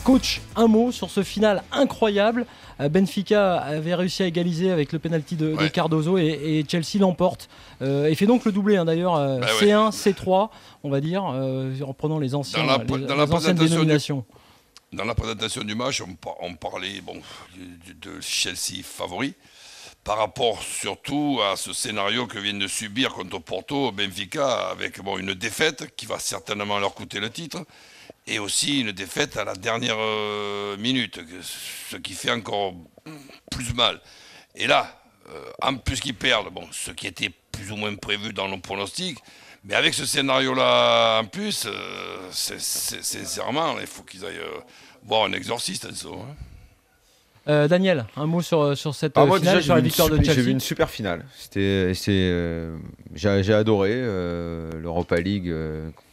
Coach, un mot sur ce final incroyable. Benfica avait réussi à égaliser avec le penalty de Cardozo et Chelsea l'emporte et fait donc le doublé d'ailleurs, C1, C3 on va dire, en prenant les anciennes dénominations. Dans la présentation du match, on parlait de Chelsea favori par rapport surtout à ce scénario que viennent de subir contre Porto, Benfica, avec une défaite qui va certainement leur coûter le titre, et aussi une défaite à la dernière minute, ce qui fait encore plus mal. Et là, en plus qu'ils perdent, ce qui était plus ou moins prévu dans nos pronostics, mais avec ce scénario-là en plus, sincèrement, il faut qu'ils aillent voir un exorciste. Daniel, un mot sur cette finale, déjà, sur la victoire de Chelsea. J'ai vu une super finale. J'ai adoré l'Europa League.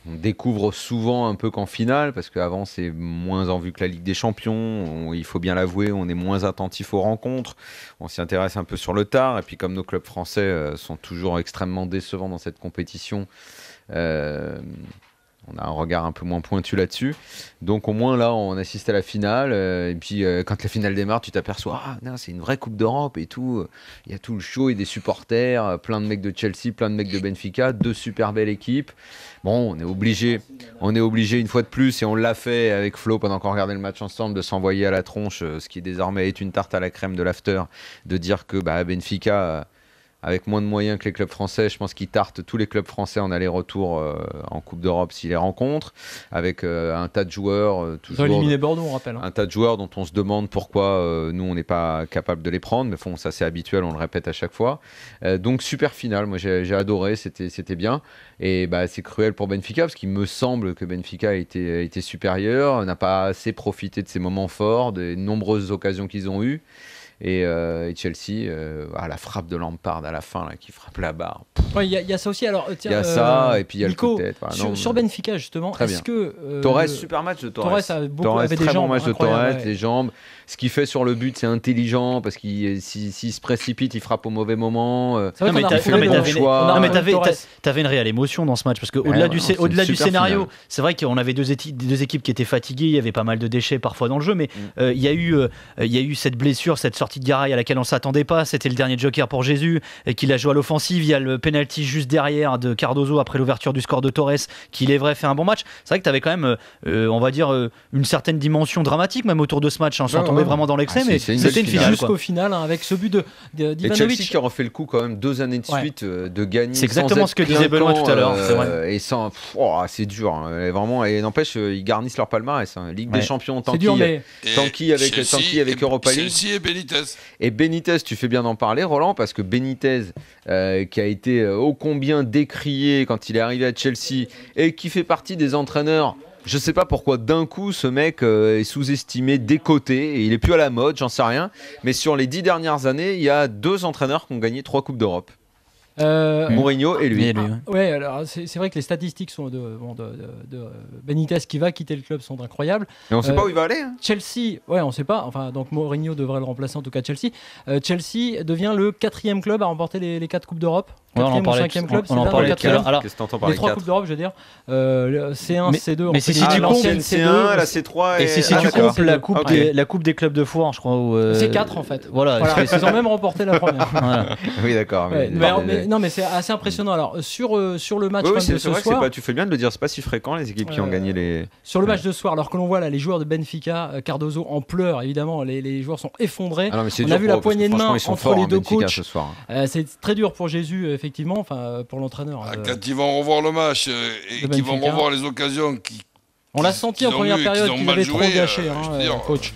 On découvre souvent un peu qu'en finale, parce qu'avant c'est moins en vue que la Ligue des Champions. Il faut bien l'avouer, on est moins attentif aux rencontres. On s'y intéresse un peu sur le tard. Et puis comme nos clubs français sont toujours extrêmement décevants dans cette compétition, on a un regard un peu moins pointu là-dessus. Donc au moins là, on assiste à la finale. Et puis quand la finale démarre, tu t'aperçois, c'est une vraie Coupe d'Europe et tout. Il y a tout le show et des supporters, plein de mecs de Chelsea, plein de mecs de Benfica, deux super belles équipes. Bon, on est obligé une fois de plus, et on l'a fait avec Flo pendant qu'on regardait le match ensemble, de s'envoyer à la tronche, ce qui désormais est une tarte à la crème de l'after, de dire que Benfica, avec moins de moyens que les clubs français, je pense qu'ils tartent tous les clubs français en aller-retour en Coupe d'Europe s'ils les rencontrent, avec un tas de joueurs. Ils ont éliminé Bordeaux, on rappelle. Un tas de joueurs dont on se demande pourquoi nous, on n'est pas capable de les prendre. Mais bon, ça c'est habituel, on le répète à chaque fois. Donc super finale, moi j'ai adoré, c'était bien. Et c'est cruel pour Benfica, parce qu'il me semble que Benfica a été supérieur, n'a pas assez profité de ses moments forts, des nombreuses occasions qu'ils ont eues. Et Chelsea, la frappe de Lampard à la fin, là, qui frappe la barre. Il y a ça aussi. Alors, il y a ça, et puis il y a Nico, le coup de tête. Sur Benfica, justement, est-ce que... Torres, super match de Torres. Torres avait des très jambes. Bon match de Torres, les jambes. Ce qu'il fait sur le but, c'est intelligent, parce qu'il s'il se précipite, il frappe au mauvais moment. T'avais une réelle émotion dans ce match, parce qu'au-delà du scénario, c'est vrai qu'on avait deux équipes qui étaient fatiguées, il y avait pas mal de déchets parfois dans le jeu, mais il y a eu cette blessure, cette sortie de Garay à laquelle on s'attendait pas. C'était le dernier joker pour Jésus, et qu'il a joué à l'offensive. Il y a le penalty juste derrière de Cardozo après l'ouverture du score de Torres, qui il est vrai fait un bon match. C'est vrai que tu avais quand même on va dire une certaine dimension dramatique même autour de ce match, sans tomber vraiment dans l'excès, mais c'était une finale jusqu'au final, avec ce but d'Ivanovic. Et Chelsea qui a refait le coup quand même 2 années de suite de gagner. C'est exactement ce que disait Benoît tout à l'heure, c'est vrai. Et sans c'est dur vraiment, et n'empêche ils garnissent leur palmarès, Ligue des Champions, Tanguy avec Europa League. Chelsea et Benitez, tu fais bien d'en parler, Roland, parce que Benitez qui a été ô combien décrié quand il est arrivé à Chelsea, et qui fait partie des entraîneurs, je sais pas pourquoi d'un coup ce mec est sous-estimé, décoté, et il est plus à la mode, j'en sais rien, mais sur les 10 dernières années, il y a 2 entraîneurs qui ont gagné 3 Coupes d'Europe. Mourinho et lui. Ouais, alors c'est vrai que les statistiques sont de Benitez qui va quitter le club sont incroyables. Et on sait pas où il va aller. Chelsea, on sait pas. Enfin, donc Mourinho devrait le remplacer, en tout cas Chelsea. Chelsea devient le 4e club à remporter les 4 Coupes d'Europe. 4e ou 5e club, on en parlait tout à l'heure. Alors, qu'est-ce que t'entends par les 3 Coupes d'Europe, je veux dire. C1, C2. Mais si tu comptes C1, la C3 et si tu comptes la Coupe des clubs de foire, je crois. C4 en fait. Voilà. Ils ont même remporté la première. Oui, d'accord. Non, mais c'est assez impressionnant. Alors, sur le match de ce soir... Tu fais bien de le dire, c'est pas si fréquent, les équipes qui ont gagné les... Sur le match de ce soir, alors que l'on voit là, les joueurs de Benfica, Cardozo en pleurs, évidemment, les joueurs sont effondrés. On a vu la poignée de main entre les deux coachs. C'est très dur pour Jésus, effectivement, pour l'entraîneur. Quand ils vont revoir le match et qu'ils vont revoir les occasions on l'a senti en première période qu'ils avaient trop gâché, coach.